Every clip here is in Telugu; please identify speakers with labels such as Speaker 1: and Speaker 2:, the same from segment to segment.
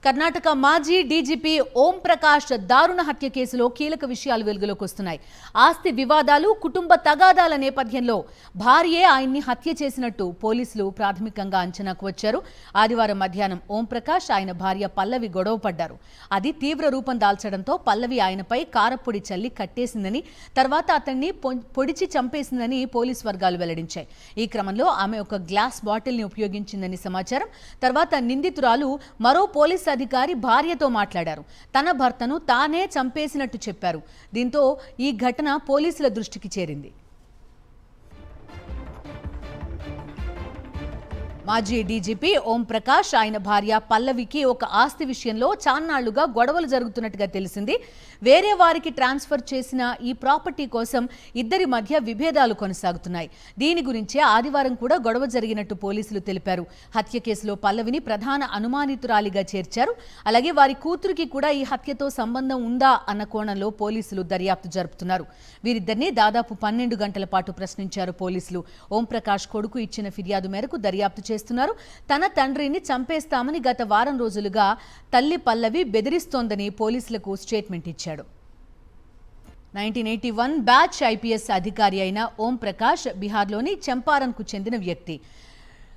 Speaker 1: కర్ణాటక మాజీ డీజీపీ ఓం ప్రకాష్ దారుణ హత్య కేసులో కీలక విషయాలు వెలుగులోకి వస్తున్నాయి. ఆస్తి వివాదాలు, కుటుంబ తగాదాల నేపథ్యంలో భార్యే ఆయన్ని హత్య చేసినట్టు పోలీసులు ప్రాథమికంగా అంచనాకు వచ్చారు. ఆదివారం మధ్యాహ్నం ఓం ప్రకాష్, ఆయన భార్య పల్లవి గొడవ పడ్డారు. అది తీవ్ర రూపం దాల్చడంతో పల్లవి ఆయనపై కారపొడి చల్లి కట్టేసిందని, తర్వాత అతన్ని పొడిచి చంపేసిందని పోలీసు వర్గాలు వెల్లడించాయి. ఈ క్రమంలో ఆమె ఒక గ్లాస్ బాటిల్ని ఉపయోగించిందని సమాచారం. తర్వాత నిందితురాలు మరో పోలీసు అధికారి భార్యతో మాట్లాడారు. తన భర్తను తానే చంపేసినట్టు చెప్పారు. దీంతో ఈ ఘటన పోలీసుల దృష్టికి చేరింది. మాజీ డీజీపీ ఓం ప్రకాష్, ఆయన భార్య పల్లవికి ఒక ఆస్తి విషయంలో చాన్నాళ్లుగా గొడవలు జరుగుతున్నట్టుగా తెలిసింది. వేరే వారికి ట్రాన్స్ఫర్ చేసిన ఈ ప్రాపర్టీ కోసం ఇద్దరి మధ్య విభేదాలు కొనసాగుతున్నాయి. దీని గురించే ఆదివారం కూడా గొడవ జరిగినట్టు పోలీసులు తెలిపారు. హత్య కేసులో పల్లవిని ప్రధాన అనుమానితురాలిగా చేర్చారు. అలాగే వారి కూతురికి కూడా ఈ హత్యతో సంబంధం ఉందా అన్న కోణంలో పోలీసులు దర్యాప్తు జరుపుతున్నారు. వీరిద్దరిని దాదాపు 12 గంటల పాటు ప్రశ్నించారు పోలీసులు. ఓం ప్రకాష్ కొడుకు ఇచ్చిన ఫిర్యాదు మేరకు దర్యాప్తు చేస్తున్నారు. తన తండ్రిని చంపేస్తామని గత వారం రోజులుగా తల్లి పల్లవి బెదిరిస్తోందని పోలీసులకు స్టేట్మెంట్ ఇచ్చాడు. 1981 బ్యాచ్ ఐపీఎస్ అధికారి అయిన ఓం ప్రకాష్ బీహార్లోని చంపారన్కు చెందిన వ్యక్తి.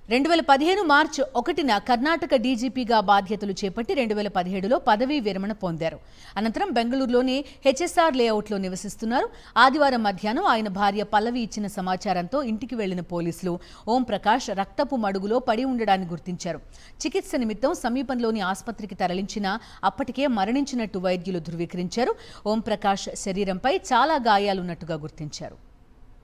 Speaker 1: 2015 మార్చి 1న కర్ణాటక డీజీపీగా బాధ్యతలు చేపట్టి 2017లో పదవీ విరమణ పొందారు. అనంతరం బెంగళూరులోని హెచ్ఎస్ఆర్ లేఅవుట్లో నివసిస్తున్నారు. ఆదివారం మధ్యాహ్నం ఆయన భార్య పల్లవి ఇచ్చిన సమాచారంతో ఇంటికి వెళ్లిన పోలీసులు ఓం ప్రకాష్ రక్తపు మడుగులో పడి ఉండడాన్ని గుర్తించారు. చికిత్స నిమిత్తం సమీపంలోని ఆసుపత్రికి తరలించినా అప్పటికే మరణించినట్టు వైద్యులు ధృవీకరించారు. ఓం ప్రకాష్ శరీరంపై చాలా గాయాలున్నట్టుగా గుర్తించారు.